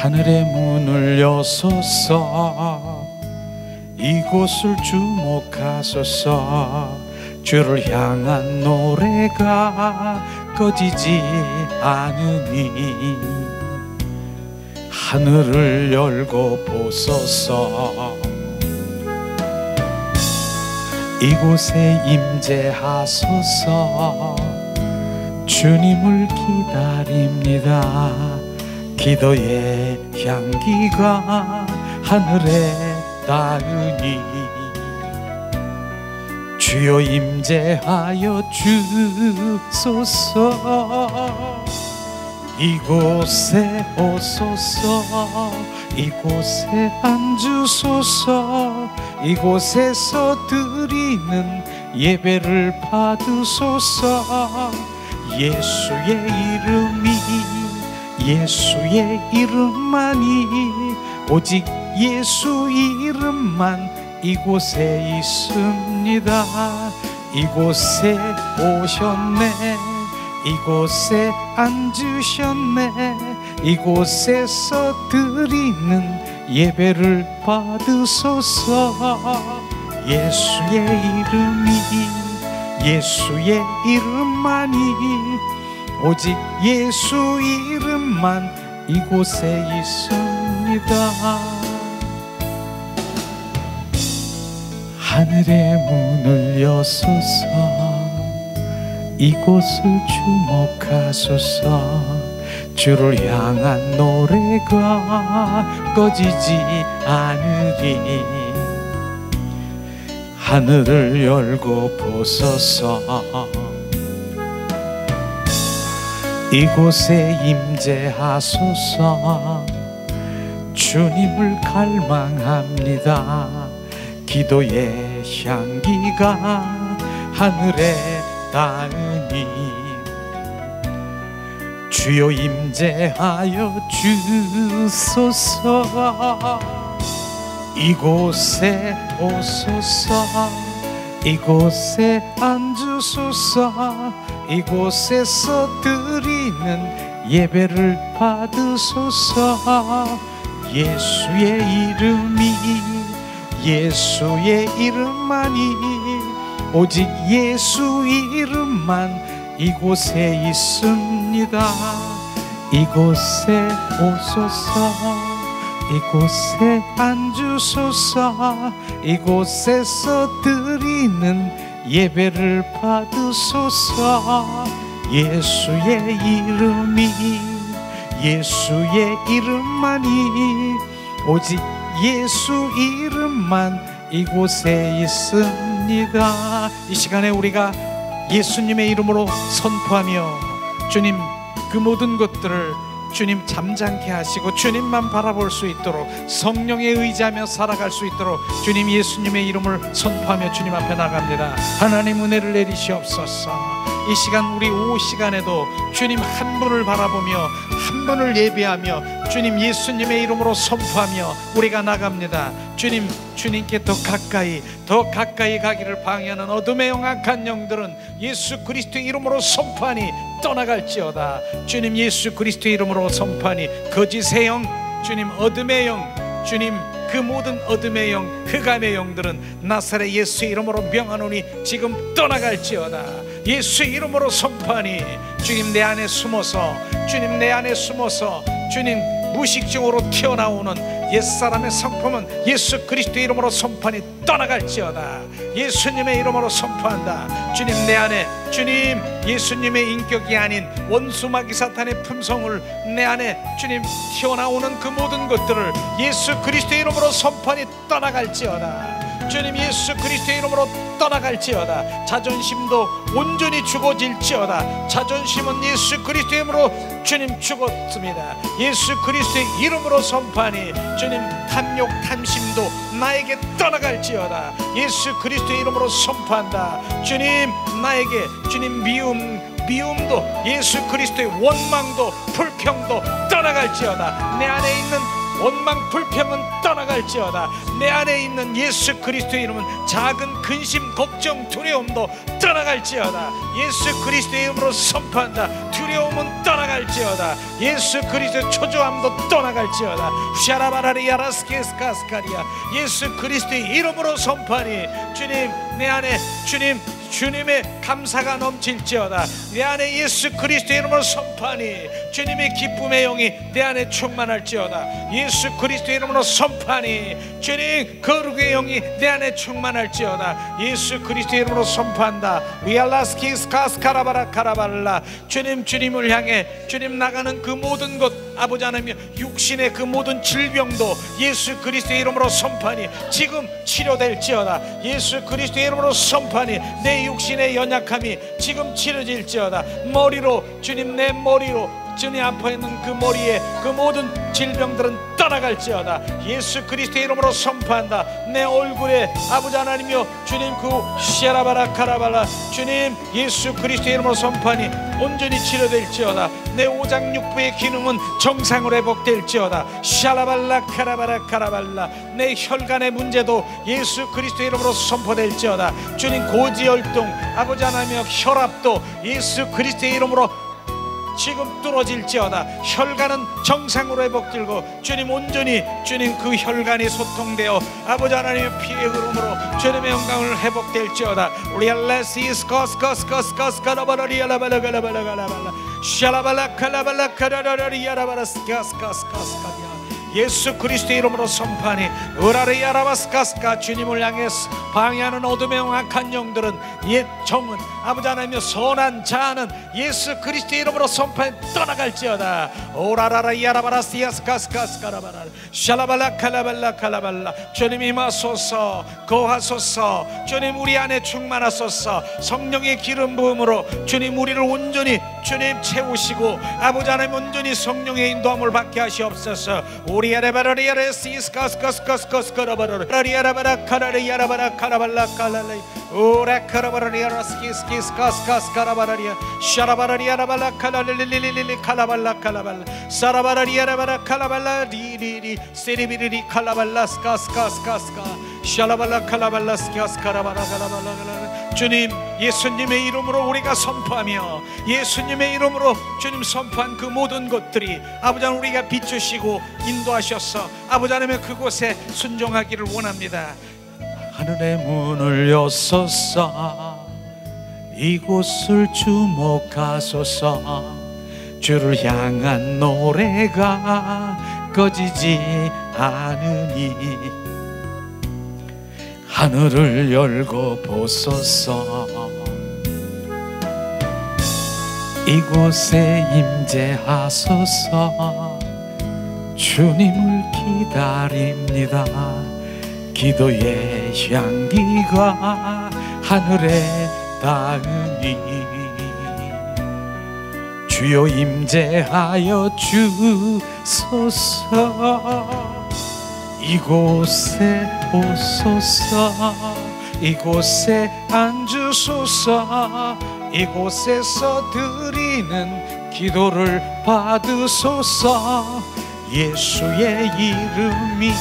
하늘의 문을 여소서, 이곳을 주목하소서. 주를 향한 노래가 꺼지지 않으니 하늘을 열고 보소서. 이곳에 임재하소서. 주님을 기다립니다. 기도의 향기가 하늘에 닿으니 주여 임재하여 주소서. 이곳에 오소서. 이곳에 앉으소서. 이곳에서 드리는 예배를 받으소서. 예수의 이름이, 예수의 이름만이, 오직 예수 이름만 이곳에 있습니다. 이곳에 오셨네, 이곳에 앉으셨네. 이곳에서 드리는 예배를 받으소서. 예수의 이름이, 예수의 이름만이, 오직 예수 이름만 이곳에 있습니다. 하늘의 문을 여소서. 이곳을 주목하소서. 주를 향한 노래가 꺼지지 않으리. 하늘을 열고 보소서. 이곳에 임재하소서. 주님을 갈망합니다. 기도의 향기가 하늘에 닿으니 주여 임재하여 주소서. 이곳에 오소서. 이곳에 앉으소서. 이곳에서 드리는 예배를 받으소서. 예수의 이름이, 예수의 이름만이, 오직 예수 이름만 이곳에 있습니다. 이곳에 오소서. 이곳에 앉으소서. 이곳에서 드리는 예배를 받으소서. 예수의 이름이, 예수의 이름만이, 오직 예수 이름만 이곳에 있습니다. 이 시간에 우리가 예수님의 이름으로 선포하며 주님 그 모든 것들을 주님 잠잠케 하시고 주님만 바라볼 수 있도록 성령에 의지하며 살아갈 수 있도록 주님 예수님의 이름을 선포하며 주님 앞에 나갑니다. 하나님 은혜를 내리시옵소서. 이 시간 우리 오후 시간에도 주님 한 분을 바라보며 한 분을 예배하며 주님 예수님의 이름으로 선포하며 우리가 나갑니다. 주님, 주님께 더 가까이 가기를 방해하는 어둠의 영악한 영들은 예수 그리스도의 이름으로 선포하니 떠나갈지어다. 주님 예수 그리스도의 이름으로 선포하니 거짓의 영, 주님 어둠의 영, 주님 그 모든 어둠의 영, 흑암의 영들은 나사렛 예수의 이름으로 명하노니 지금 떠나갈지어다. 예수의 이름으로 선포하니 주님 내 안에 숨어서, 주님 내 안에 숨어서 주님 무식증으로 튀어나오는 옛사람의 성품은 예수 그리스도의 이름으로 선포하니 떠나갈지어다. 예수님의 이름으로 선포한다. 주님 내 안에, 주님 예수님의 인격이 아닌 원수 마귀 사탄의 품성을 내 안에 주님 튀어나오는 그 모든 것들을 예수 그리스도의 이름으로 선포하니 떠나갈지어다. 주님 예수 그리스도의 이름으로 떠나갈지어다. 자존심도 온전히 죽어질지어다. 자존심은 예수 그리스도의 이름으로 주님 죽었습니다. 예수 그리스도의 이름으로 선포하니 주님 탐욕 탐심도 나에게 떠나갈지어다. 예수 그리스도의 이름으로 선포한다. 주님 나에게 주님 미움도 예수 그리스도의 원망도 불평도 떠나갈지어다. 내 안에 있는 원망 불평은 떠나갈지어다. 내 안에 있는 예수 그리스도의 이름은 작은 근심 걱정 두려움도 떠나갈지어다. 예수 그리스도의 이름으로 선포한다. 두려움은 떠나갈지어다. 예수 그리스도의 초조함도 떠나갈지어다. 샤라바라리아라스케스카스카리아 예수 그리스도의 이름으로 선포하니 주님 내 안에 주님의 감사가 넘칠지어다. 내 안에 예수 그리스도의 이름으로 선포하니 주님의 기쁨의 영이 내 안에 충만할지어다. 예수 그리스도의 이름으로 선포하니 주님 거룩의 영이 내 안에 충만할지어다. 예수 그리스도의 이름으로 선포한다. 위알라스키스카스카라바라 카라발라 주님을 향해 주님 나가는 그 모든 것 아버지 하나님 육신의 그 모든 질병도 예수 그리스도의 이름으로 선포하니 지금 치료될지어다. 예수 그리스도의 이름으로 선포하니 내 육신의 연약함이 지금 치료질지어다. 머리로 주님 내 머리로 주님 앞에 있는 그 머리에 그 모든 질병들은 떠나갈지어다. 예수 그리스도의 이름으로 선포한다. 내 얼굴에 아버지 하나님이여 주님 그 시아라바라 카라발라 주님 예수 그리스도의 이름으로 선포하니 온전히 치료될지어다. 내 오장육부의 기능은 정상으로 회복될지어다. 샤라발라 카라바라 카라발라 내 혈관의 문제도 예수 그리스도의 이름으로 선포될지어다. 주님 고지혈통 아버지 하나님이여 혈압도 예수 그리스도의 이름으로 지금 뚫어질지어다. 혈관은 정상으로 회복되고 주님 온전히 주님 그 혈관이 소통되어 아버지 하나님의 피의 흐름으로 주님의 영광을 회복될지어다. 예수 그리스도의 이름으로 선포하니 으라리아라바스카스카 주님을 향해 방해하는 어둠의 악한 영들은 옛 정은 아버지 하나님의 선한 자는 예수 그리스도의 이름으로 선포해 떠나갈지어다. 오라라라이아라바라시아스카스카스카라바라 샬라발라 칼라발라 칼라발라 주님 임하소서 거하소서. 주님 우리 안에 충만하소서. 성령의 기름 부음으로 주님 우리를 온전히 주님 채우시고 아버지 하나님 온전히 성령의 인도함을 받게 하시옵소서. 주님 예수님의 이름으로 우리가 선포하며 예수님의 이름으로 주님 선포한 그 모든 것들이 아버지 하나님 우리가 비추시고 인도하셔서 아버지 하나님의 그곳에 순종하기를 원합니다. 하늘의 문을 여소서. 이곳을 주목하소서. 주를 향한 노래가 꺼지지 않으니 하늘을 열고 보소서. 이곳에 임재하소서. 주님을 기다립니다. 기도의 향기가 하늘에 닿으니 주여 임재하여 주소서. 이곳에 오소서. 이곳에 앉으소서. 이곳에서 드리는 기도를 받으소서. 예수의 이름이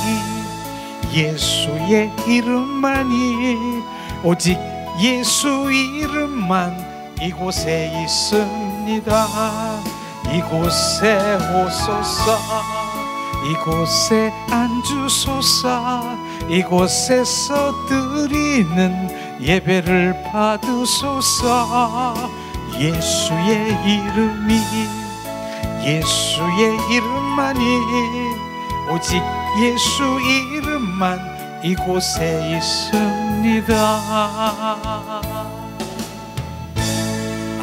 예수의 이름만이 오직 예수 이름만 이곳에 있습니다. 이곳에 오소서. 이곳에 앉으소서. 이곳에서 드리는 예배를 받으소서. 예수의 이름이 예수의 이름만이 오직 예수 이름만 이곳에 있습니다.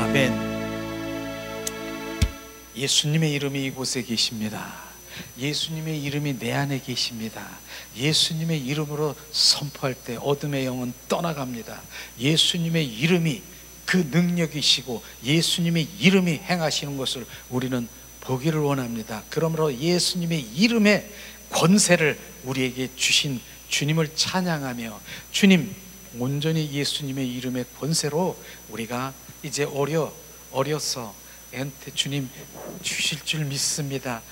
아멘. 예수님의 이름이 이곳에 계십니다. 예수님의 이름이 내 안에 계십니다. 예수님의 이름으로 선포할 때 어둠의 영은 떠나갑니다. 예수님의 이름이 그 능력이시고 예수님의 이름이 행하시는 것을 우리는 보기를 원합니다. 그러므로 예수님의 이름의 권세를 우리에게 주신 주님을 찬양하며 주님 온전히 예수님의 이름의 권세로 우리가 이제 어려서 애한테 주님 주실 줄 믿습니다.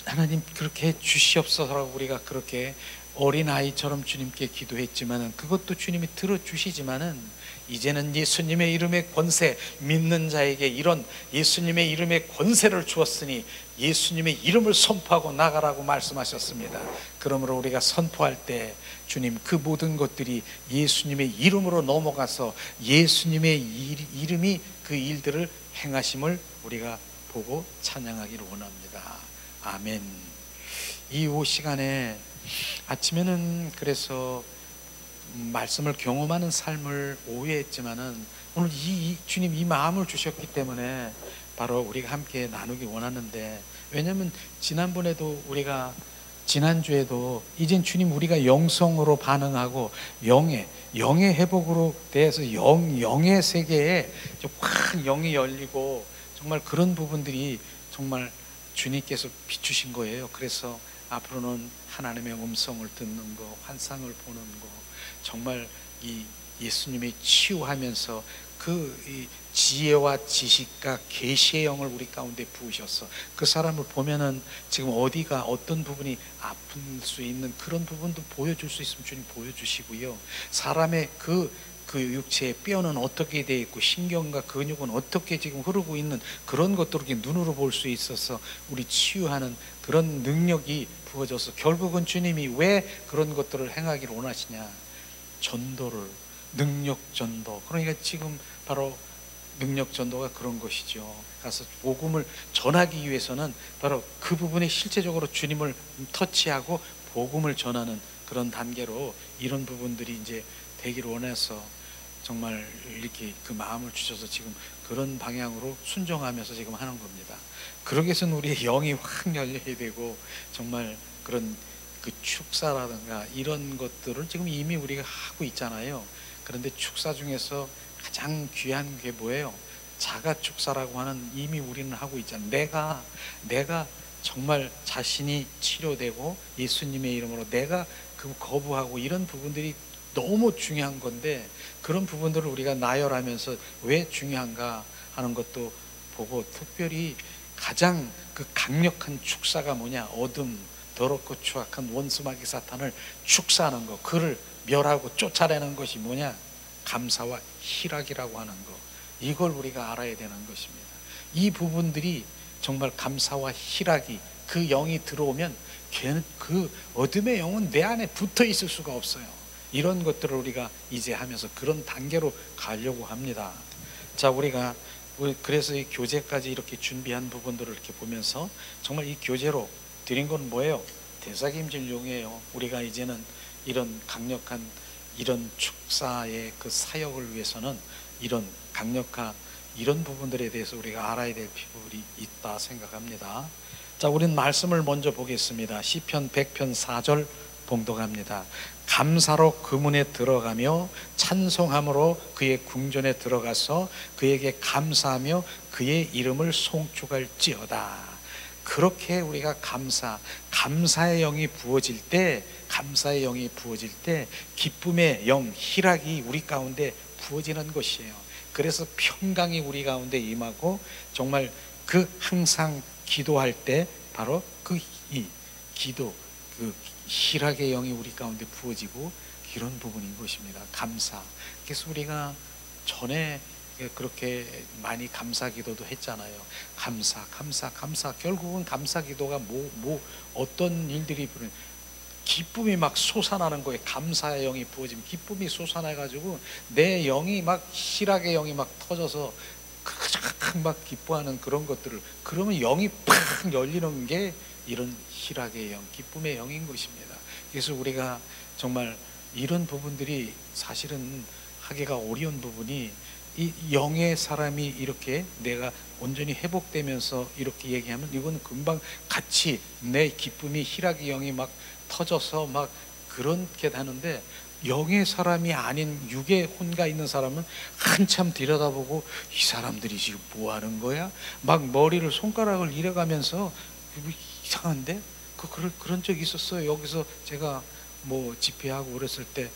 하나님 그렇게 해 주시옵소서라고 우리가 그렇게 어린아이처럼 주님께 기도했지만은, 그것도 주님이 들어주시지만은, 이제는 예수님의 이름의 권세, 믿는 자에게 이런 예수님의 이름의 권세를 주었으니 예수님의 이름을 선포하고 나가라고 말씀하셨습니다. 그러므로 우리가 선포할 때 주님, 그 모든 것들이 예수님의 이름으로 넘어가서 예수님의 이름이 그 일들을 행하심을 우리가 보고 찬양하기를 원합니다. 아멘. 이 오후 시간에 아침에는 그래서 말씀을 경험하는 삶을 오해했지만은, 오늘 주님 이 마음을 주셨기 때문에 바로 우리가 함께 나누기 원하는데, 왜냐하면 지난번에도 우리가 지난주에도 이젠 주님 우리가 영성으로 반응하고 영의 회복으로 대해서 영의 세계에 확 영이 열리고 정말 그런 부분들이 정말 주님께서 비추신 거예요. 그래서 앞으로는 하나님의 음성을 듣는 거, 환상을 보는 거, 정말 이 예수님이 치유하면서 이 지혜와 지식과 계시의 영을 우리 가운데 부으셔서 그 사람을 보면은 지금 어디가 어떤 부분이 아플 수 있는 그런 부분도 보여줄 수 있으면 주님 보여주시고요. 사람의 그 육체의 뼈는 어떻게 되어 있고 신경과 근육은 어떻게 지금 흐르고 있는 그런 것들을 이렇게 눈으로 볼 수 있어서 우리 치유하는 그런 능력이 부어져서, 결국은 주님이 왜 그런 것들을 행하기를 원하시냐, 전도를, 능력 전도. 그러니까 지금 바로 능력 전도가 그런 것이죠. 가서 복음을 전하기 위해서는 바로 그 부분에 실제적으로 주님을 터치하고 복음을 전하는 그런 단계로 이런 부분들이 이제 되기를 원해서 정말 이렇게 그 마음을 주셔서 지금 그런 방향으로 순종하면서 지금 하는 겁니다. 그러기 위해서는 우리의 영이 확 열려야 되고, 정말 그런 그 축사라든가 이런 것들을 지금 이미 우리가 하고 있잖아요. 그런데 축사 중에서 가장 귀한 게 뭐예요? 자가 축사라고 하는, 이미 우리는 하고 있잖아요. 내가 정말 자신이 치료되고 예수님의 이름으로 내가 그 거부하고, 이런 부분들이 너무 중요한 건데, 그런 부분들을 우리가 나열하면서 왜 중요한가 하는 것도 보고, 특별히 가장 그 강력한 축사가 뭐냐, 어둠, 더럽고 추악한 원수마귀 사탄을 축사하는 거, 그를 멸하고 쫓아내는 것이 뭐냐, 감사와 희락이라고 하는 거, 이걸 우리가 알아야 되는 것입니다. 이 부분들이 정말 감사와 희락이, 그 영이 들어오면 그 어둠의 영은 내 안에 붙어 있을 수가 없어요. 이런 것들을 우리가 이제 하면서 그런 단계로 가려고 합니다. 자, 우리가 그래서 이 교제까지 이렇게 준비한 부분들을 이렇게 보면서, 정말 이 교제로 드린 건 뭐예요? 대사김질용이에요. 우리가 이제는 이런 강력한 이런 축사의 그 사역을 위해서는 이런 강력한 이런 부분들에 대해서 우리가 알아야 될 필요가 있다 생각합니다. 자, 우리는 말씀을 먼저 보겠습니다. 시편 100편 4절 봉독합니다. 감사로 그 문에 들어가며 찬송함으로 그의 궁전에 들어가서 그에게 감사하며 그의 이름을 송축할지어다. 그렇게 우리가 감사의 영이 부어질 때, 기쁨의 영, 희락이 우리 가운데 부어지는 것이에요. 그래서 평강이 우리 가운데 임하고, 정말 그 항상 기도할 때 바로 그 희락의 영이 우리 가운데 부어지고, 이런 부분인 것입니다. 감사. 그래서 우리가 전에 그렇게 많이 감사 기도도 했잖아요. 감사. 결국은 감사 기도가 어떤 일들이 기쁨이 막 솟아나는 거예요. 감사의 영이 부어지면 기쁨이 솟아나가지고 내 영이 막, 희락의 영이 막 터져서 막 기뻐하는 그런 것들을, 그러면 영이 팍 열리는 게 이런 희락의 영, 기쁨의 영인 것입니다. 그래서 우리가 정말 이런 부분들이 사실은 하기가 어려운 부분이, 이 영의 사람이 이렇게 내가 온전히 회복되면서 이렇게 얘기하면 이건 금방 같이 내 기쁨이, 희락의 영이 막 터져서 막 그렇게 하는데, 영의 사람이 아닌 육의 혼가 있는 사람은 한참 들여다보고 이 사람들이 지금 뭐 하는 거야? 막 머리를, 손가락을 이래가면서 이상한데? 그런 적이 있었어요. 여기서 제가 뭐 집회하고 그랬을 때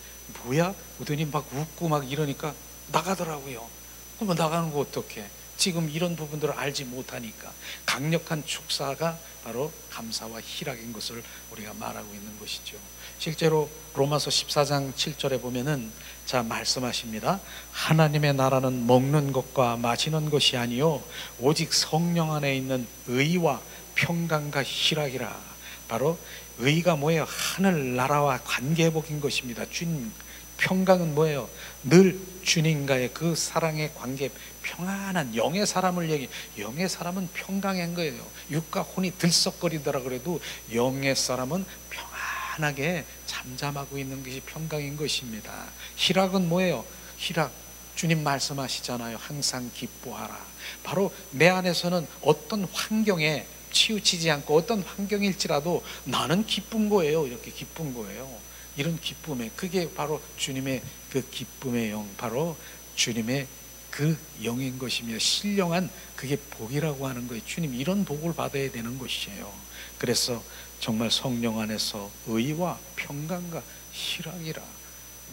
뭐야? 그러더니 막 웃고 막 이러니까 나가더라고요. 그러면 나가는 거 어떡해? 지금 이런 부분들을 알지 못하니까 강력한 축사가 바로 감사와 희락인 것을 우리가 말하고 있는 것이죠. 실제로 로마서 14장 7절에 보면은 자 말씀하십니다. 하나님의 나라는 먹는 것과 마시는 것이 아니요 오직 성령 안에 있는 의와 평강과 희락이라. 바로 의가 뭐예요? 하늘나라와 관계복인 것입니다. 주님. 평강은 뭐예요? 늘 주님과의 그 사랑의 관계, 평안한 영의 사람을 영의 사람은 평강한 거예요. 육과 혼이 들썩거리더라 그래도 영의 사람은 평안하게 잠잠하고 있는 것이 평강인 것입니다. 희락은 뭐예요? 희락, 주님 말씀하시잖아요. 항상 기뻐하라. 바로 내 안에서는 어떤 환경에 치우치지 않고 어떤 환경일지라도 나는 기쁜 거예요. 이렇게 기쁜 거예요. 이런 기쁨에, 그게 바로 주님의 그 기쁨의 영, 바로 주님의 그 영인 것이며 신령한 그게 복이라고 하는 거예요. 주님 이런 복을 받아야 되는 것이에요. 그래서 정말 성령 안에서 의와 평강과 희락이라.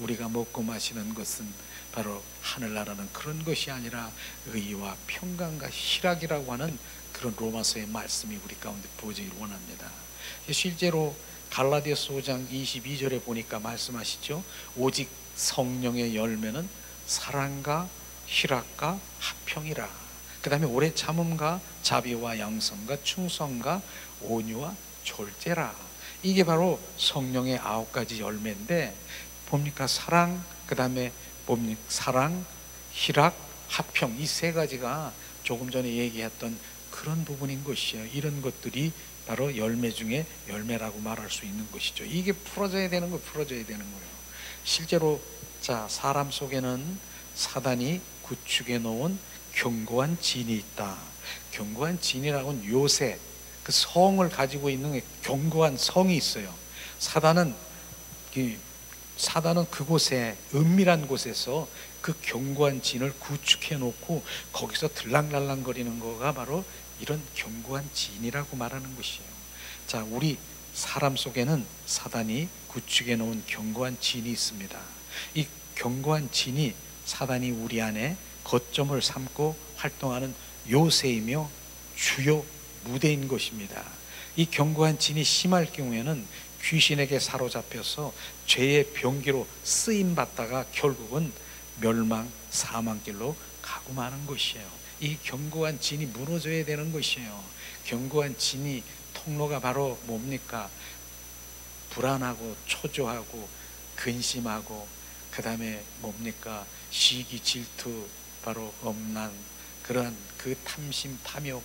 우리가 먹고 마시는 것은 바로 하늘나라는 그런 것이 아니라 의와 평강과 희락이라고 하는 그런 로마서의 말씀이 우리 가운데 보여지기를 원합니다. 실제로 갈라디아서 5장 22절에 보니까 말씀하시죠. 오직 성령의 열매는 사랑과 희락과 화평이라. 그 다음에 오래 참음과 자비와 양성과 충성과 온유와 졸제라. 이게 바로 성령의 9가지 열매인데 뭡니까? 사랑, 그 다음에 뭡니까? 사랑, 희락, 화평, 이 3가지가 조금 전에 얘기했던 그런 부분인 것이에요. 이런 것들이 바로 열매 중에 열매라고 말할 수 있는 것이죠. 이게 풀어져야 되는 거, 풀어져야 되는 거예요. 실제로 자 사람 속에는 사단이 구축해 놓은 견고한 진이 있다. 견고한 진이라고는 요새 그 성을 가지고 있는 견고한 성이 있어요. 사단은 그곳에 은밀한 곳에서 그 견고한 진을 구축해 놓고 거기서 들락날락거리는 거가 바로 이런 견고한 진이라고 말하는 것이에요. 자, 우리 사람 속에는 사단이 구축해 놓은 견고한 진이 있습니다. 이 견고한 진이 사단이 우리 안에 거점을 삼고 활동하는 요새이며 주요 무대인 것입니다. 이 견고한 진이 심할 경우에는 귀신에게 사로잡혀서 죄의 병기로 쓰임받다가 결국은 멸망, 사망길로 가고 마는 것이에요. 이 견고한 진이 무너져야 되는 것이에요. 견고한 진이 통로가 바로 뭡니까? 불안하고 초조하고 근심하고 그 다음에 뭡니까? 시기, 질투, 바로 엄난, 그러한 그 탐심, 탐욕,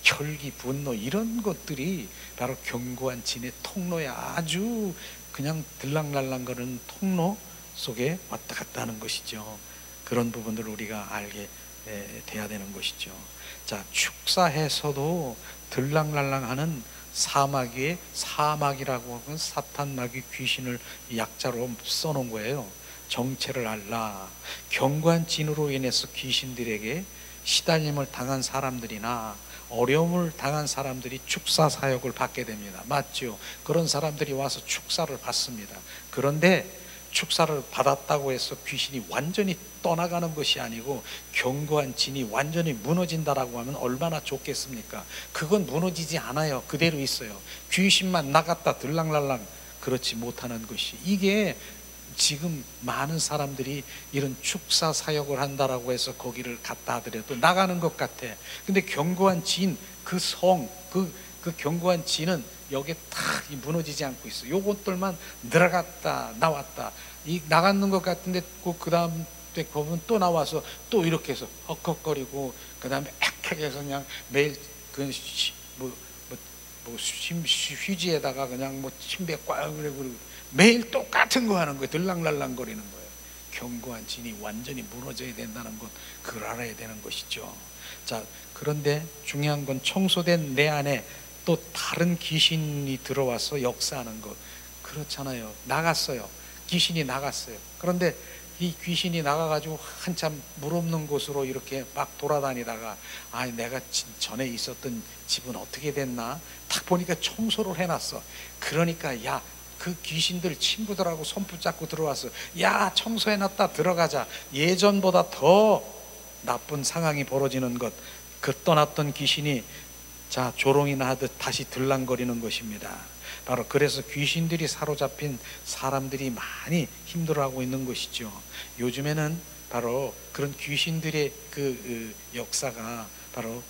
혈기, 분노 이런 것들이 바로 견고한 진의 통로에 아주 그냥 들락날락거리는 통로 속에 왔다 갔다 하는 것이죠. 그런 부분들을 우리가 알게 돼야 되는 것이죠. 자, 축사해서도 들락날락하는 사마귀의 사마귀라고 하는 사탄 마귀 귀신을 약자로 써놓은 거예요. 정체를 알라. 견고한 진으로 인해서 귀신들에게 시달림을 당한 사람들이나 어려움을 당한 사람들이 축사 사역을 받게 됩니다. 맞죠? 그런 사람들이 와서 축사를 받습니다. 그런데 축사를 받았다고 해서 귀신이 완전히 떠나가는 것이 아니고 견고한 진이 완전히 무너진다라고 하면 얼마나 좋겠습니까? 그건 무너지지 않아요. 그대로 있어요. 귀신만 나갔다 들락날락 그렇지 못하는 것이, 이게 지금 많은 사람들이 이런 축사 사역을 한다라고 해서 거기를 갔다 하더라도 나가는 것 같아. 근데 견고한 진, 그 성, 그 견고한 진은 여기에 탁 무너지지 않고 있어. 요것들만 들어갔다 나왔다 이 나가는 것 같은데 그 다음 때 보면 또 나와서 또 이렇게 해서 헉헉거리고 그 다음에 액해서 그냥 매일 그 휴지에다가 그냥 뭐 침대 꽉 그리고 매일 똑같은 거 하는 거예요. 들락날락거리는 거예요. 견고한 진이 완전히 무너져야 된다는 것, 그걸 알아야 되는 것이죠. 자, 그런데 중요한 건 청소된 내 안에 또 다른 귀신이 들어와서 역사하는 것, 그렇잖아요. 나갔어요. 귀신이 나갔어요. 그런데 이 귀신이 나가가지고 한참 물 없는 곳으로 이렇게 막 돌아다니다가 내가 전에 있었던 집은 어떻게 됐나 딱 보니까 청소를 해놨어. 그러니까 그 귀신들 친구들하고 손 붙잡고 들어왔어. 야, 청소해놨다, 들어가자. 예전보다 더 나쁜 상황이 벌어지는 것, 그 떠났던 귀신이 자 조롱이나 하듯 다시 들랑거리는 것입니다. 바로 그래서 귀신들이 사로잡힌 사람들이 많이 힘들어하고 있는 것이죠. 요즘에는 바로 그런 귀신들의 그 역사가 바로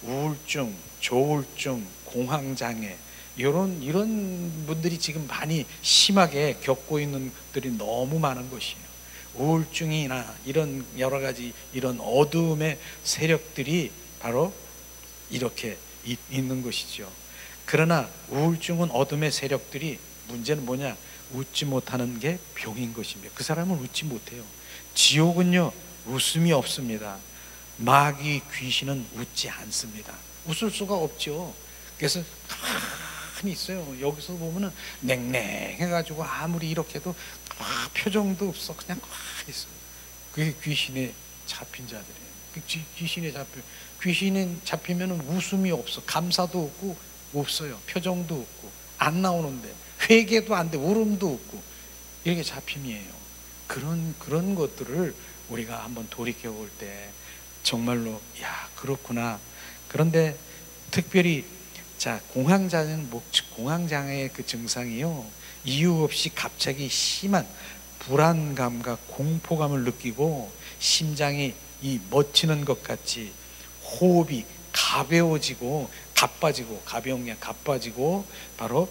우울증, 조울증, 공황장애 이런 분들이 지금 많이 심하게 겪고 있는 것들이 너무 많은 것이에요. 우울증이나 이런 여러 가지 이런 어두움의 세력들이 바로 이렇게 있는 것이죠. 그러나 우울증은 어둠의 세력들이 문제는 뭐냐? 웃지 못하는 게 병인 것입니다. 그 사람은 웃지 못해요. 지옥은요 웃음이 없습니다. 마귀 귀신은 웃지 않습니다. 웃을 수가 없죠. 그래서 가만히 있어요. 여기서 보면은 냉랭해가지고 아무리 이렇게 해도 표정도 없어. 그냥 가만히 있어요. 그게 귀신에 잡힌 자들이에요. 귀신에 잡히면은 웃음이 없어. 감사도 없어요. 표정도 없고 안 나오는데 회개도 안 돼. 울음도 없고 이렇게 잡힘이에요. 그런 것들을 우리가 한번 돌이켜 볼 때 정말로 야 그렇구나. 그런데 특별히 자 공황장애의 그 증상이요 이유 없이 갑자기 심한 불안감과 공포감을 느끼고 심장이 이 멎치는 것 같이 호흡이 가벼워지고 가벼운 게 가빠지고 바로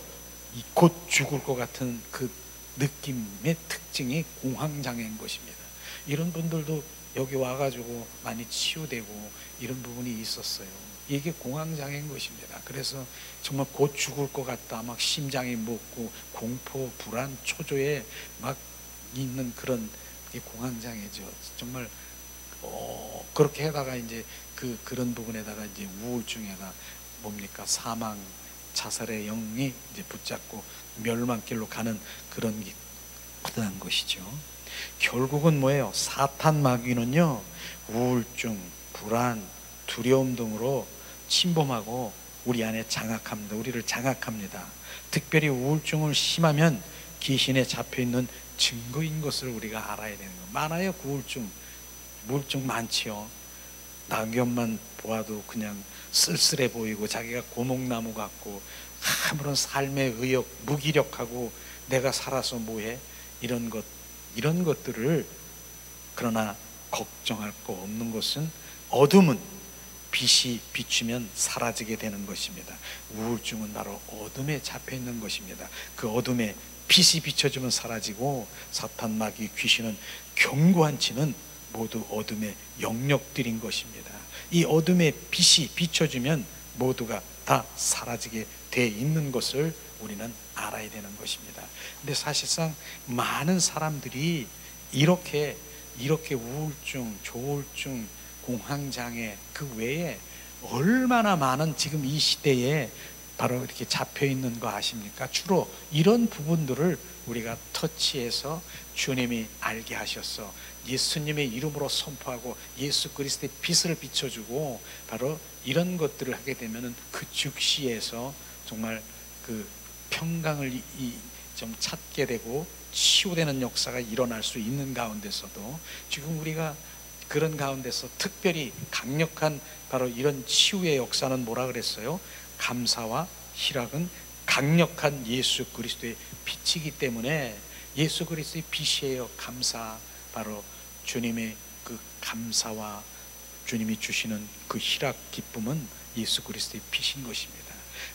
곧 죽을 것 같은 그 느낌의 특징이 공황장애인 것입니다. 이런 분들도 여기 와가지고 많이 치유되고 이런 부분이 있었어요. 이게 공황장애인 것입니다. 그래서 정말 곧 죽을 것 같다, 막 심장이 멎고 공포, 불안, 초조에 막 있는 그런 게 공황장애죠. 정말 그렇게 해다가 이제 그런 부분에다가 이제 우울증에다 뭡니까 사망, 자살의 영이 이제 붙잡고 멸망길로 가는 그런 게 커다란 것이죠. 결국은 뭐예요? 사탄 마귀는요 우울증, 불안, 두려움 등으로 침범하고 우리 안에 장악합니다. 우리를 장악합니다. 특별히 우울증을 심하면 귀신에 잡혀있는 증거인 것을 우리가 알아야 되는 거예요. 많아요. 우울증 많지요. 낙엽만 보아도 그냥 쓸쓸해 보이고 자기가 고목나무 같고 아무런 삶의 의욕, 무기력하고 내가 살아서 뭐해? 이런 것들을 그러나 걱정할 거 없는 것은 어둠은 빛이 비추면 사라지게 되는 것입니다. 우울증은 바로 어둠에 잡혀 있는 것입니다. 그 어둠에 빛이 비춰주면 사라지고 사탄 마귀 귀신은 견고한 치는 모두 어둠의 영역들인 것입니다. 이 어둠의 빛이 비춰주면 모두가 다 사라지게 돼 있는 것을 우리는 알아야 되는 것입니다. 근데 사실상 많은 사람들이 이렇게 우울증, 조울증, 공황장애 그 외에 얼마나 많은 지금 이 시대에 바로 이렇게 잡혀 있는 거 아십니까? 주로 이런 부분들을 우리가 터치해서 주님이 알게 하셨어. 예수님의 이름으로 선포하고 예수 그리스도의 빛을 비춰주고 바로 이런 것들을 하게 되면은 그 즉시에서 정말 그 평강을 좀 찾게 되고 치유되는 역사가 일어날 수 있는 가운데서도 지금 우리가 그런 가운데서 특별히 강력한 바로 이런 치유의 역사는 뭐라 그랬어요? 감사와 희락은 강력한 예수 그리스도의 빛이기 때문에 예수 그리스도의 빛이에요. 감사, 바로 주님의 그 감사와 주님이 주시는 그 희락 기쁨은 예수 그리스도의 빛인 것입니다.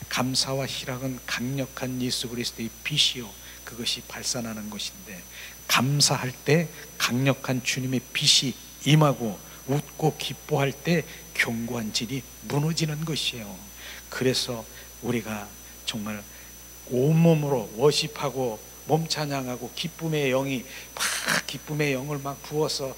감사와 희락은 강력한 예수 그리스도의 빛이요 그것이 발산하는 것인데 감사할 때 강력한 주님의 빛이 임하고 웃고 기뻐할 때 견고한 질이 무너지는 것이에요. 그래서 우리가 정말 온몸으로 워십하고 몸 찬양하고 기쁨의 영이 막 기쁨의 영을 막 부어서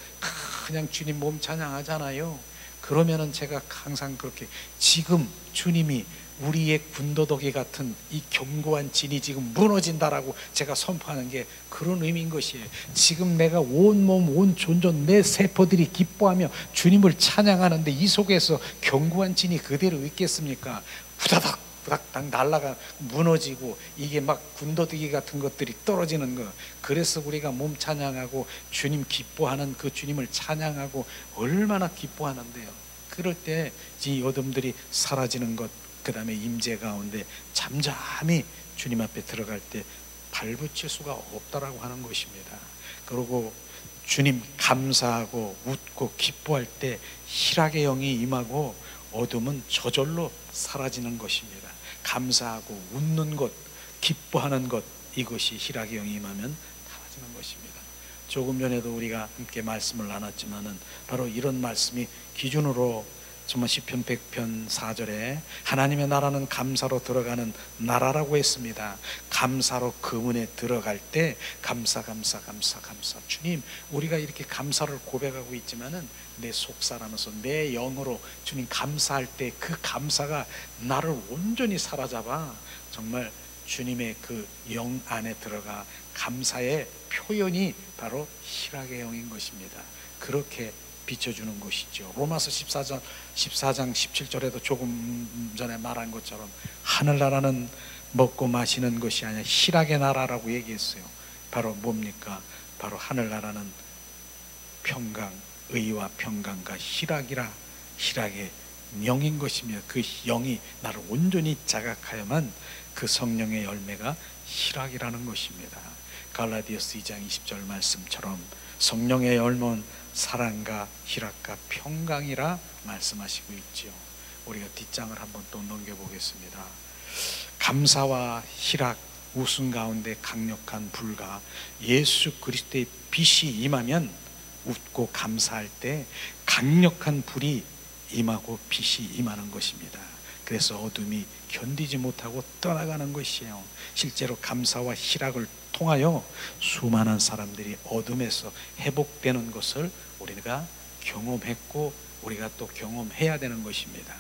그냥 주님 몸 찬양하잖아요. 그러면은 제가 항상 그렇게 지금 주님이 우리의 군더더기 같은 이 견고한 진이 지금 무너진다라고 제가 선포하는 게 그런 의미인 것이에요. 지금 내가 온몸 온 존전 내 세포들이 기뻐하며 주님을 찬양하는데 이 속에서 견고한 진이 그대로 있겠습니까? 후다닥 딱 날아가 무너지고 이게 막 군더더기 같은 것들이 떨어지는 거. 그래서 우리가 몸 찬양하고 주님 기뻐하는 그 주님을 찬양하고 얼마나 기뻐하는데요. 그럴 때 이 어둠들이 사라지는 것, 그 다음에 임재 가운데 잠잠히 주님 앞에 들어갈 때 발붙일 수가 없다라고 하는 것입니다. 그리고 주님 감사하고 웃고 기뻐할 때 희락의 영이 임하고 어둠은 저절로 사라지는 것입니다. 감사하고 웃는 것, 기뻐하는 것, 이것이 희락의 영이 임하면 사라지는 것입니다. 조금 전에도 우리가 함께 말씀을 나눴지만은 바로 이런 말씀이 기준으로 정말 시편 100편 4절에 하나님의 나라는 감사로 들어가는 나라라고 했습니다. 감사로 그 문에 들어갈 때 감사 주님, 우리가 이렇게 감사를 고백하고 있지만은 내 속사람에서 내 영으로 주님 감사할 때 그 감사가 나를 온전히 사로잡아 정말 주님의 그 영 안에 들어가 감사의 표현이 바로 희락의 영인 것입니다. 그렇게 비춰주는 것이죠. 로마서 14장 17절에도 조금 전에 말한 것처럼 하늘나라는 먹고 마시는 것이 아니라 희락의 나라라고 얘기했어요. 바로 뭡니까? 바로 하늘나라는 평강, 의와 평강과 희락이라, 희락의 영인 것이며 그 영이 나를 온전히 자각하여만 그 성령의 열매가 희락이라는 것입니다. 갈라디아서 2장 20절 말씀처럼 성령의 열매는 사랑과 희락과 평강이라 말씀하시고 있지요. 우리가 뒷장을 한번 또 넘겨보겠습니다. 감사와 희락, 웃음 가운데 강력한 불과 예수 그리스도의 빛이 임하면 웃고 감사할 때 강력한 불이 임하고 빛이 임하는 것입니다. 그래서 어둠이 견디지 못하고 떠나가는 것이에요. 실제로 감사와 희락을 통하여 수많은 사람들이 어둠에서 회복되는 것을 우리가 경험했고 우리가 또 경험해야 되는 것입니다.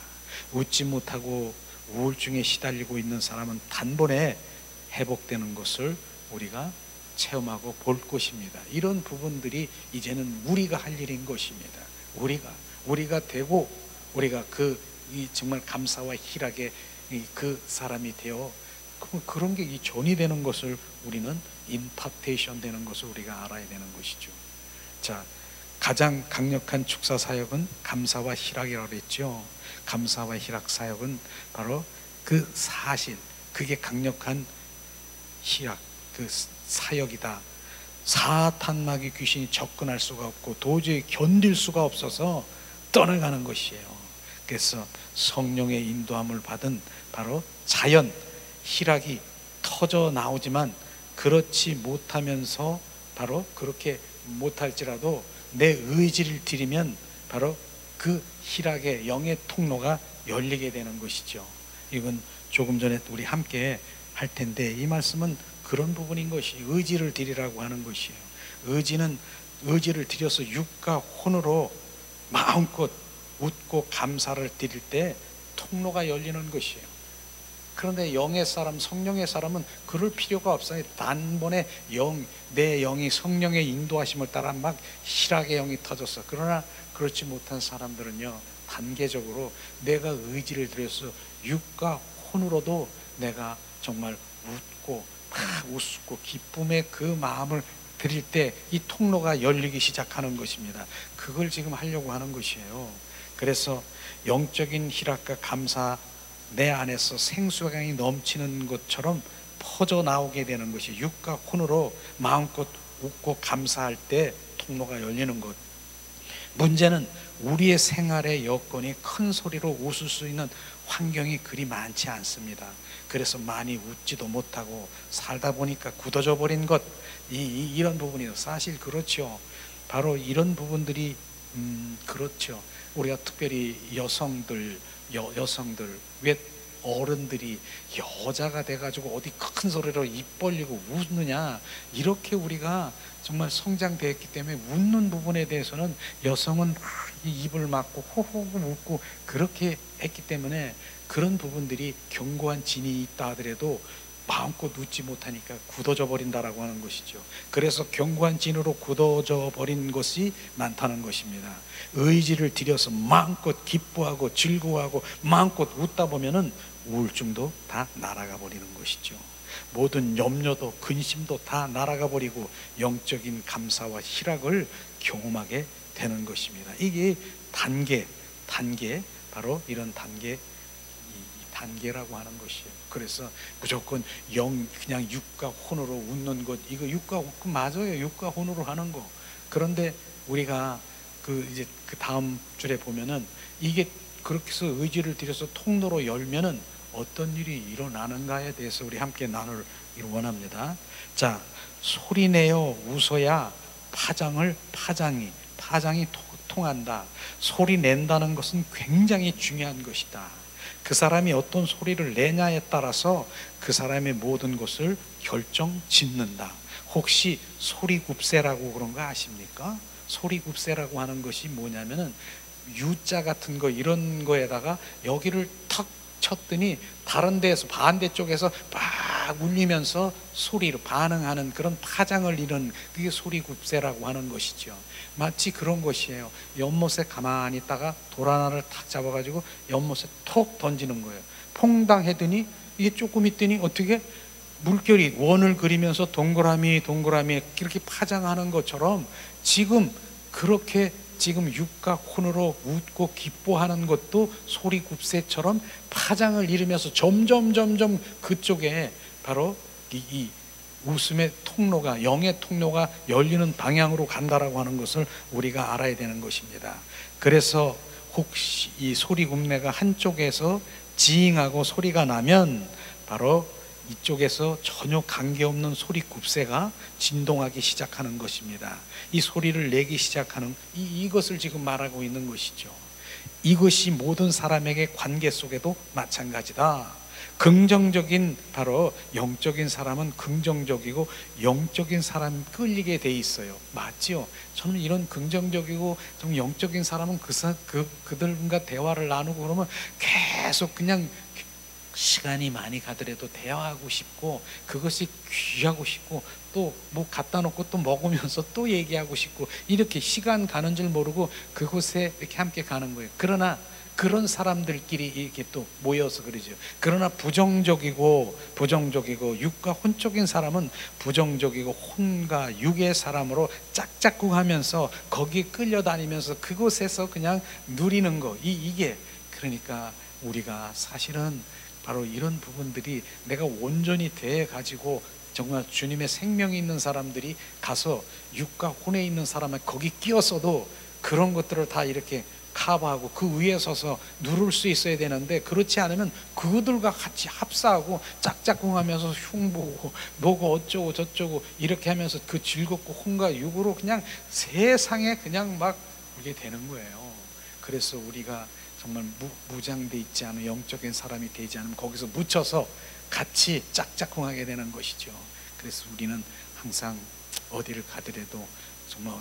웃지 못하고 우울증에 시달리고 있는 사람은 단번에 회복되는 것을 우리가 체험하고 볼 것입니다. 이런 부분들이 이제는 우리가 할 일인 것입니다. 우리가 되고 우리가 이 정말 감사와 희락의 그 사람이 되어 그런 게 이 전이 되는 것을 우리는 임파테이션 되는 것을 우리가 알아야 되는 것이죠. 자, 가장 강력한 축사 사역은 감사와 희락이라고 했죠. 감사와 희락 사역은 바로 그 사실, 그게 강력한 희락, 그 사역이다. 사탄 마귀 귀신이 접근할 수가 없고 도저히 견딜 수가 없어서 떠나가는 것이에요. 그래서 성령의 인도함을 받은 바로 자연 희락이 터져 나오지만 그렇지 못하면서 바로 그렇게 못할지라도 내 의지를 들이면 바로 그 희락의 영의 통로가 열리게 되는 것이죠. 이건 조금 전에 우리 함께 할 텐데 이 말씀은 그런 부분인 것이 의지를 드리라고 하는 것이에요. 의지를 들여서 육과 혼으로 마음껏 웃고 감사를 드릴 때 통로가 열리는 것이에요. 그런데 영의 사람, 성령의 사람은 그럴 필요가 없어요. 단번에 내 영이 성령의 인도하심을 따라 막 희락의 영이 터졌어. 그러나 그렇지 못한 사람들은요, 단계적으로 내가 의지를 들여서 육과 혼으로도 내가 정말 웃고 막 웃고 기쁨의 그 마음을 드릴 때 이 통로가 열리기 시작하는 것입니다. 그걸 지금 하려고 하는 것이에요. 그래서 영적인 희락과 감사 내 안에서 생수강이 넘치는 것처럼 퍼져 나오게 되는 것이 육과 혼으로 마음껏 웃고 감사할 때 통로가 열리는 것. 문제는 우리의 생활의 여건이 큰 소리로 웃을 수 있는 환경이 그리 많지 않습니다. 그래서 많이 웃지도 못하고 살다 보니까 굳어져 버린 것, 이런 부분이요. 사실 그렇죠. 바로 이런 부분들이 그렇죠. 우리가 특별히 여성들 왜 어른들이 여자가 돼가지고 어디 큰 소리로 입 벌리고 웃느냐, 이렇게 우리가 정말 성장되었기 때문에 웃는 부분에 대해서는 여성은 입을 막고 호호호 웃고 그렇게 했기 때문에 그런 부분들이 견고한 진이 있다 하더라도 마음껏 웃지 못하니까 굳어져 버린다라고 하는 것이죠. 그래서 견고한 진으로 굳어져 버린 것이 많다는 것입니다. 의지를 들여서 마음껏 기뻐하고 즐거워하고 마음껏 웃다 보면은 우울증도 다 날아가 버리는 것이죠. 모든 염려도 근심도 다 날아가 버리고 영적인 감사와 희락을 경험하게 되는 것입니다. 이게 단계 바로 이런 단계, 이 단계라고 하는 것이에요. 그래서 무조건 그냥 육과 혼으로 웃는 것, 이거 육과 혼 맞아요. 육과 혼으로 하는 거. 그런데 우리가 이제 그 다음 줄에 보면은 이게 그렇게 해서 의지를 들여서 통로로 열면은 어떤 일이 일어나는가에 대해서 우리 함께 나누기를 원합니다. 자, 소리내어 웃어야 파장이 통한다. 소리 낸다는 것은 굉장히 중요한 것이다. 그 사람이 어떤 소리를 내냐에 따라서 그 사람의 모든 것을 결정 짓는다. 혹시 소리굽새라고 그런 거 아십니까? 소리굽새라고 하는 것이 뭐냐면은 U자 같은 거 이런 거에다가 여기를 탁 쳤더니 다른 데에서 반대쪽에서 막 울리면서 소리로 반응하는 그런 파장을 이루는 그게 소리굽새라고 하는 것이죠. 마치 그런 것이에요. 연못에 가만히 있다가 돌 하나를 탁 잡아가지고 연못에 톡 던지는 거예요. 퐁당 했더니 이게 조금 있더니 어떻게 물결이 원을 그리면서 동그라미 이렇게 파장하는 것처럼 지금 그렇게 지금 육과 혼으로 웃고 기뻐하는 것도 소리굽새처럼 파장을 이루면서 점점 그쪽에 바로 이 웃음의 통로가, 영의 통로가 열리는 방향으로 간다라고 하는 것을 우리가 알아야 되는 것입니다. 그래서 혹시 이 소리굽내가 한쪽에서 지잉하고 소리가 나면 바로 이쪽에서 전혀 관계없는 소리굽새가 진동하기 시작하는 것입니다. 이 소리를 내기 시작하는 이것을 지금 말하고 있는 것이죠. 이것이 모든 사람에게 관계 속에도 마찬가지다. 긍정적인 바로 영적인 사람은 긍정적이고 영적인 사람이 끌리게 돼 있어요. 맞죠? 저는 이런 긍정적이고 좀 영적인 사람은 그들과 대화를 나누고 그러면 계속 그냥 시간이 많이 가더라도 대화하고 싶고 그것이 귀하고 싶고 또 뭐 갖다 놓고 또 먹으면서 또 얘기하고 싶고 이렇게 시간 가는 줄 모르고 그곳에 이렇게 함께 가는 거예요. 그러나 그런 사람들끼리 이렇게 또 모여서 그러죠. 그러나 부정적이고 육과 혼적인 사람은 부정적이고 혼과 육의 사람으로 짝짝꿍 하면서 거기에 끌려다니면서 그곳에서 그냥 누리는 거. 이게 그러니까 우리가 사실은 바로 이런 부분들이 내가 온전히 돼 가지고 정말 주님의 생명이 있는 사람들이 가서 육과 혼에 있는 사람을 거기 끼었어도 그런 것들을 다 이렇게 커버하고 그 위에 서서 누를 수 있어야 되는데 그렇지 않으면 그들과 같이 합사하고 짝짝꿍하면서 흉보고 뭐고 어쩌고 저쩌고 이렇게 하면서 그 즐겁고 혼과 육으로 그냥 세상에 그냥 막 그게 되는 거예요. 그래서 우리가 정말 무장돼 있지 않은 영적인 사람이 되지 않으면 거기서 묻혀서 같이 짝짝꿍하게 되는 것이죠. 그래서 우리는 항상 어디를 가더라도 정말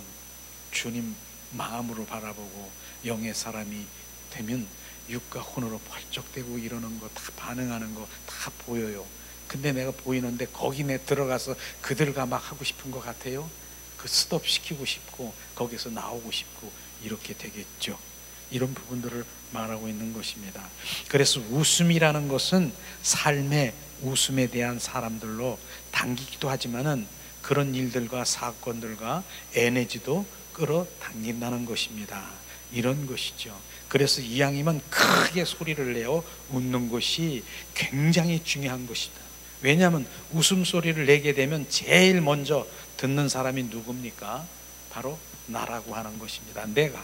주님 마음으로 바라보고 영의 사람이 되면 육과 혼으로 펄쩍대고 이러는 거 다 반응하는 거 다 보여요. 근데 내가 보이는데 거기 내 들어가서 그들과 막 하고 싶은 것 같아요? 그 스톱 시키고 싶고 거기서 나오고 싶고 이렇게 되겠죠. 이런 부분들을 말하고 있는 것입니다. 그래서 웃음이라는 것은 삶의 웃음에 대한 사람들로 당기기도 하지만은 그런 일들과 사건들과 에너지도 끌어당긴다는 것입니다. 이런 것이죠. 그래서 이왕이면 크게 소리를 내어 웃는 것이 굉장히 중요한 것이다. 왜냐하면 웃음소리를 내게 되면 제일 먼저 듣는 사람이 누굽니까? 바로 나라고 하는 것입니다. 내가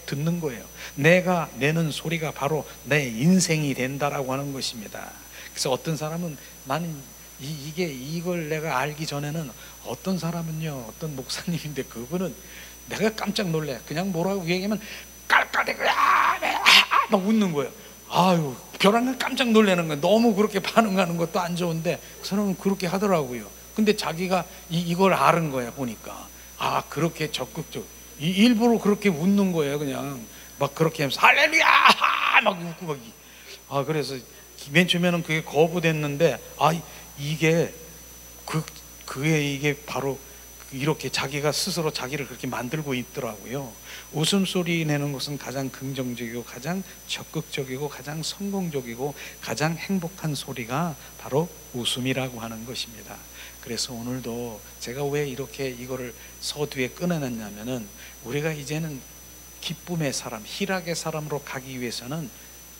듣는 거예요. 내가 내는 소리가 바로 내 인생이 된다라고 하는 것입니다. 그래서 어떤 사람은 나는 이걸 내가 알기 전에는 어떤 사람은요, 어떤 목사님인데 그분은 내가 깜짝 놀래. 그냥 뭐라고 얘기하면 깔깔대고 막 웃는 거예요. 아유, 벼랑은 깜짝 놀라는 거예요. 너무 그렇게 반응하는 것도 안 좋은데 그 사람은 그렇게 하더라고요. 근데 자기가 이걸 아는 거야 보니까. 아, 그렇게 적극적 일부러 그렇게 웃는 거예요. 그냥 막 그렇게 하면서 할렐루야 막 웃고 막. 아, 그래서 맨 처음에는 그게 거부됐는데 이게 그게 이게 바로 이렇게 자기가 스스로 자기를 그렇게 만들고 있더라고요. 웃음소리 내는 것은 가장 긍정적이고 가장 적극적이고 가장 성공적이고 가장 행복한 소리가 바로 웃음이라고 하는 것입니다. 그래서 오늘도 제가 왜 이렇게 이거를 서두에 꺼내놨냐면은, 우리가 이제는 기쁨의 사람, 희락의 사람으로 가기 위해서는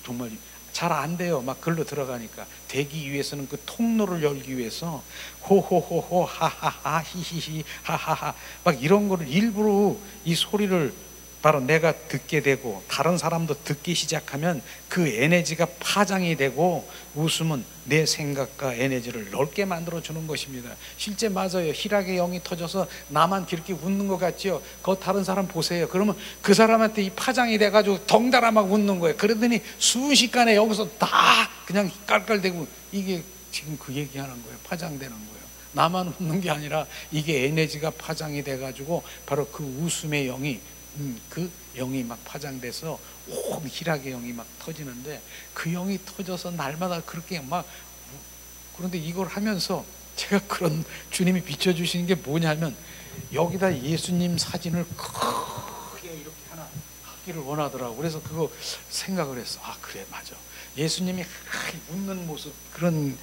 정말 잘 안 돼요. 막 글로 들어가니까. 되기 위해서는 그 통로를 열기 위해서 호호호호 하하하 히히히 하하하 막 이런 거를 일부러 이 소리를 바로 내가 듣게 되고 다른 사람도 듣기 시작하면 그 에너지가 파장이 되고 웃음은 내 생각과 에너지를 넓게 만들어 주는 것입니다. 실제 맞아요. 희락의 영이 터져서 나만 그렇게 웃는 것 같죠? 그 다른 사람 보세요. 그러면 그 사람한테 이 파장이 돼가지고 덩달아 막 웃는 거예요. 그러더니 순식간에 여기서 다 그냥 깔깔대고, 이게 지금 그 얘기하는 거예요. 파장되는 거예요. 나만 웃는 게 아니라 이게 에너지가 파장이 돼가지고 바로 그 웃음의 영이 그 영이 막 파장돼서 온 희락의 영이 막 터지는데, 그 영이 터져서 날마다 그렇게 막, 그런데 이걸 하면서 제가 그런 주님이 비춰주시는 게 뭐냐면, 여기다 예수님 사진을 크게 이렇게 하나 하기를 원하더라고. 그래서 그거 생각을 했어. 아 그래 맞아. 예수님이 웃는 모습 그런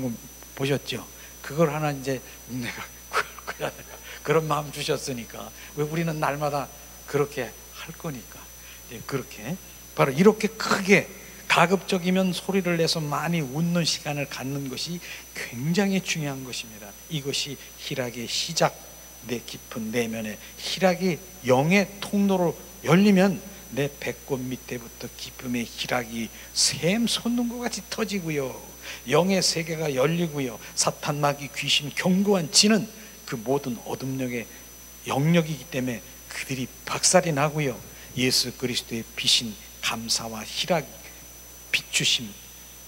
거 보셨죠? 그걸 하나 이제 내가 그런 마음 주셨으니까 왜 우리는 날마다 그렇게 할 거니까, 그렇게 바로 이렇게 크게 가급적이면 소리를 내서 많이 웃는 시간을 갖는 것이 굉장히 중요한 것입니다. 이것이 희락의 시작, 내 깊은 내면에 희락이 영의 통로로 열리면 내 배꼽 밑에부터 기쁨의 희락이 샘 솟는 것 같이 터지고요, 영의 세계가 열리고요, 사탄 마귀 귀신 견고한 지는 그 모든 어둠력의 영역이기 때문에 그들이 박살이 나고요, 예수 그리스도의 빛인 감사와 희락, 비추심,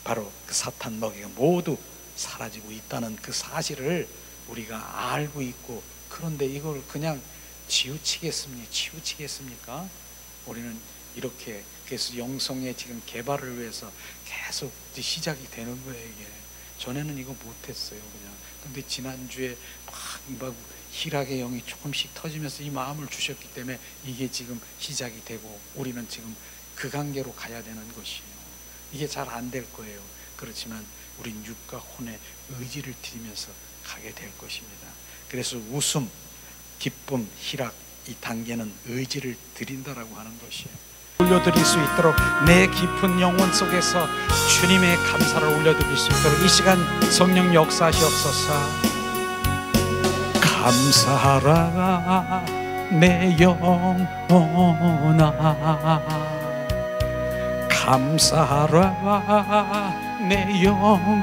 바로 그 사탄 마귀가 모두 사라지고 있다는 그 사실을 우리가 알고 있고, 그런데 이걸 그냥 치우치겠습니까? 우리는 이렇게, 그래서 영성의 지금 개발을 위해서 계속 시작이 되는 거예요. 이게 전에는 이거 못했어요 그냥. 근데 지난주에 막 희락의 영이 조금씩 터지면서 이 마음을 주셨기 때문에 이게 지금 시작이 되고, 우리는 지금 그 관계로 가야 되는 것이에요. 이게 잘 안 될 거예요. 그렇지만 우린 육과 혼의 의지를 드리면서 가게 될 것입니다. 그래서 웃음, 기쁨, 희락, 이 단계는 의지를 드린다라고 하는 것이에요. 올려드릴 수 있도록 내 깊은 영혼 속에서 주님의 감사를 올려드릴 수 있도록 이 시간 성령 역사하시옵소서. 감사하라 내 영혼아, 감사하라 내 영혼아,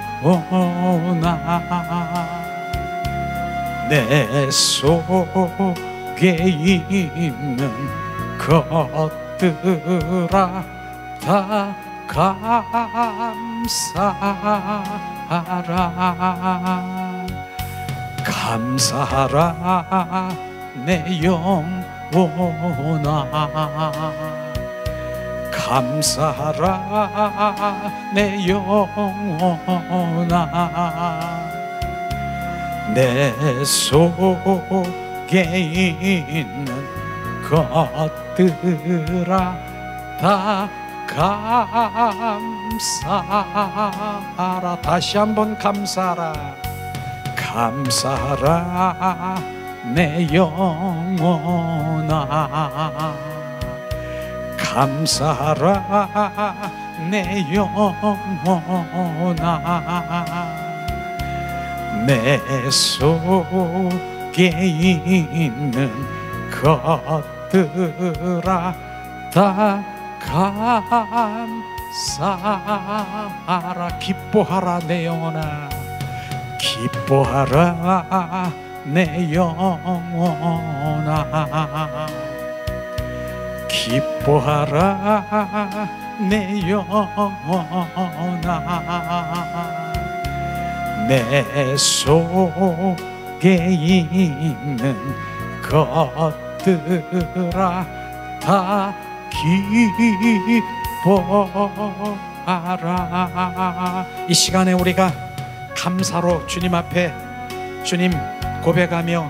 내 속에 있는 것들아 다 감사하라, 감사하라 내 영혼아, 감사하라 내 영혼아, 내 속에 있는 것들아 다 감사하라. 다시 한번 감사하라, 감사하라 내 영혼아, 감사하라 내 영혼아, 내 속에 있는 것들아 다 감사하라. 기뻐하라 내 영혼아, 기뻐하라 내 영혼아, 기뻐하라 내 영혼아, 내 속에 있는 것들아 다 기뻐하라. 이 시간에 우리가 감사로 주님 앞에 주님 고백하며